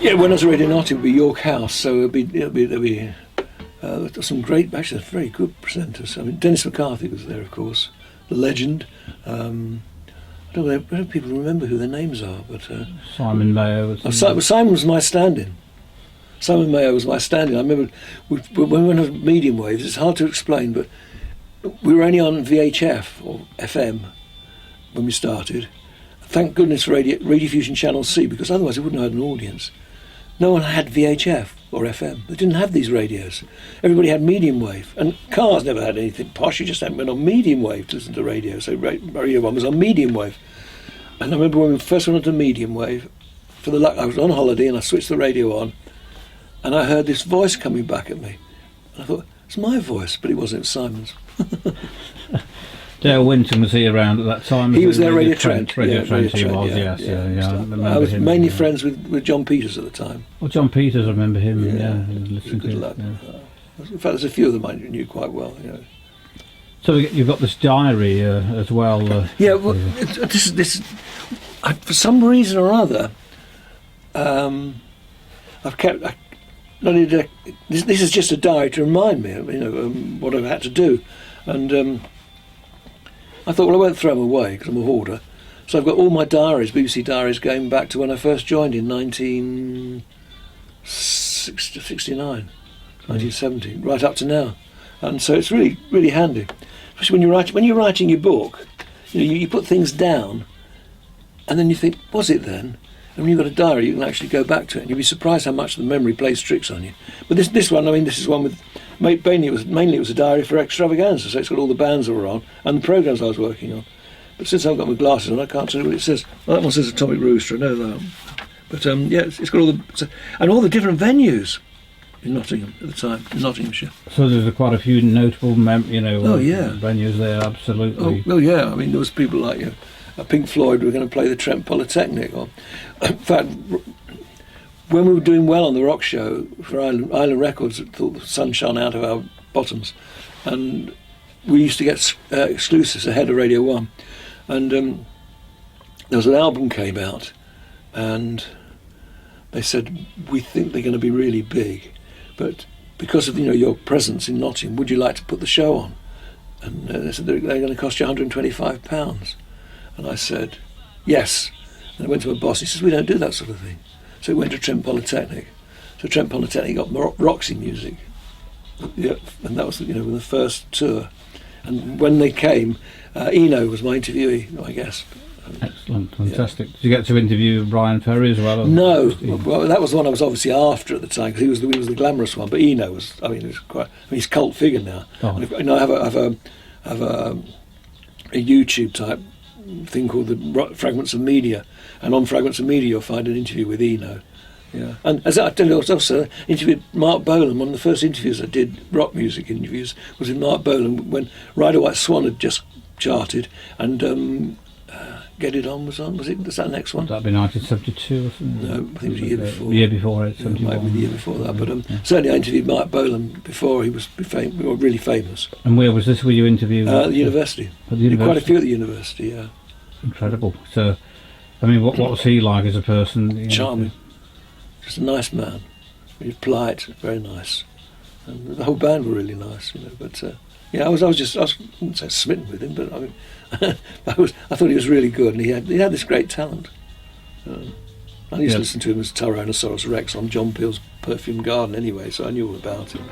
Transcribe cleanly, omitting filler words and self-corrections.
Yeah, when I was Radio Notting, it would be York House, so there'd be some great, actually very good presenters. I mean, Dennis McCarthy was there, of course, the legend. I don't know if people remember who their names are, but Simon Mayo. Simon was my stand-in. Simon Mayo was my stand-in. I remember when I was medium waves. It's hard to explain, but we were only on VHF or FM when we started. Thank goodness for Radio Fusion Channel C, because otherwise it wouldn't have had an audience. No one had VHF or FM. They didn't have these radios. Everybody had medium wave, and cars never had anything posh. You just went on medium wave to listen to radio. So Radio 1 was on medium wave. And I remember when we first went on to medium wave, I was on holiday and I switched the radio on, and I heard this voice coming back at me. And I thought, it's my voice, but it wasn't, it was Simon's. Dale Winton, was he around at that time? He was there, Radio Trent. Radio Trent, he was, yes. I was mainly friends with John Peters at the time. Well, John Peters, I remember him, Good lad. In fact, there's a few of them I knew quite well. So you've got this diary as well. Well, for some reason or other, I've kept... this is just a diary to remind me of what I've had to do. And... I thought, well, I won't throw them away because I'm a hoarder. So I've got all my diaries, BBC diaries, going back to when I first joined in 1969, 1970, right up to now. And so it's really, really handy. Especially when you're writing your book, you put things down, and then you think, was it then? And when you've got a diary, you can actually go back to it, and you'll be surprised how much the memory plays tricks on you. But this one, this is one with... Mainly it was a diary for Extravaganza, so it's got all the bands that were on and the programmes I was working on. But since I've got my glasses on, I can't see what it says. Well, that one says Atomic Rooster, I know that. But it's got all the different venues in Nottingham at the time, in Nottinghamshire. So there's quite a few notable venues there, absolutely. There was people like Pink Floyd were going to play the Trent Polytechnic. Or, in fact, when we were doing well on the rock show for Island Records, I thought the sun shone out of our bottoms, and we used to get exclusives ahead of Radio 1. And there was an album came out, and they said, we think they're going to be really big, but because of your presence in Nottingham, would you like to put the show on? And they said they're going to cost you £125. And I said, yes. And I went to my boss, he says, we don't do that sort of thing. So we went to Trent Polytechnic. So Trent Polytechnic got Roxy Music. Yeah, and that was the first tour. And when they came, Eno was my interviewee, I guess. Excellent, fantastic. Did you get to interview Brian Ferry as well? No, well, that was the one I was obviously after at the time, because he was the glamorous one. But Eno was, he's a cult figure now. Oh. And I have a YouTube type thing called the Fragments of Media, and on Fragments of Media you'll find an interview with Eno. Yeah, and as I tell you, I also interviewed Mark Bolan. One of the first interviews I did, rock music interviews, was with Mark Bolan when Ride a White Swan had just charted, and Get It On was on. Was that the next one? That'd be 1972 or something. No, I think it was the year before. The year before, 71. It might be the year before that, but certainly I interviewed Mark Bolan before he was really famous. And where was this? Were you interviewed? At the university. At the university? Quite a few at the university, yeah. Incredible. So, what was he like as a person? Charming. Just a nice man. He was polite, very nice. And the whole band were really nice, but... I wouldn't say smitten with him, but I thought he was really good, and he had this great talent. I used to listen to him as Tyrannosaurus Rex on John Peel's Perfume Garden anyway, so I knew all about him.